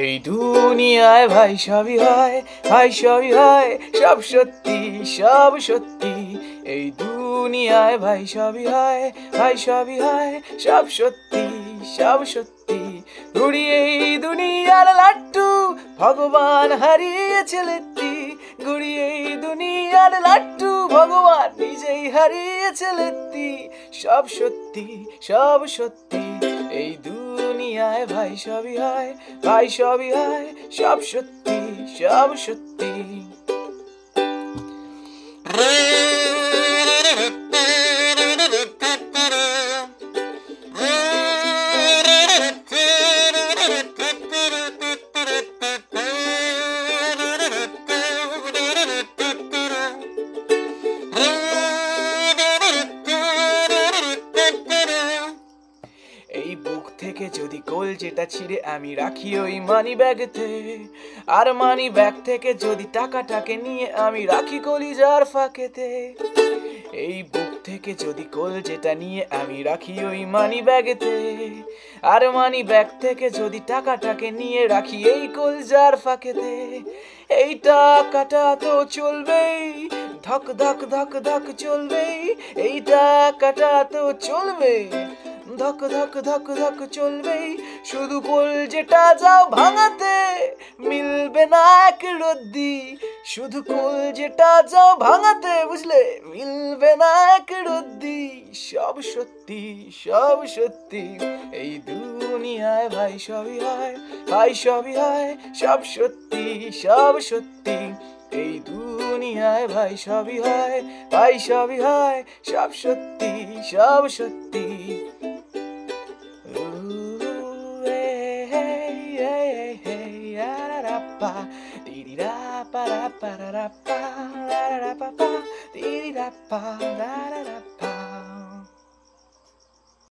এই দুনিয়ায় ভাই সবই হয়, ভাই সবই হয়, সব সত্যি, সব সত্যি। এই দুনিয়ায় ভাই সবই হয়, ভাই সবই হয়, সব সত্যি, সব সত্যি। ঘুড়ি এই দুনিয়ার লাট্টু, ভগবান হারিয়েছে লেত্তি। ঘুড়ি এই দুনিয়ার লাট্টু, ভগবান নিজেই হারিয়েছে লেত্তি। সব সত্যি, সব সত্যি। এই দুনিয়ায় ভাই সবই হয়, ভাই সবই হয়, সব সত্যি, সব সত্যি। এই বুক থেকে যদি কলজেটা ছিঁড়ে আমি রাখি ওই মানি ব্যাগেতে, আর মানি ব্যাগ থেকে যদি টাকাটাকে নিয়ে আমি রাখি কলিজার ফাঁকেতে। এই বুক থেকে যদি কলজেটা নিয়ে আমি রাখি ওই মানি ব্যাগেতে, আর মানি ব্যাগ থেকে যদি টাকাটাকে নিয়ে রাখি এই কলজার ফাঁকেতে। এই টাকাটা তো চলবেই, ধক ধক ধক ধক চলবেই। এই টাকাটা তো চলবেই, ধক ধক ধক ধক চলবেই। শুধু কলজেটা যাও ভাঙাতে, মিলবে না এক রদ্দি। শুধু কলজেটা যাও ভাঙাতে, বুঝলে, মিলবে না এক রদ্দি। সব সত্যি, সব সত্যি। এই দুনিয়ায় ভাই সবই হয়, ভাই সবই হয়, সব সত্যি, সব সত্যি। এই দুনিয়ায় ভাই সবই হয়, ভাই সবই হয়, সব সত্যি, সব সত্যি। Dee da pa da pa da pa, la da pa pa, dee da pa da pa.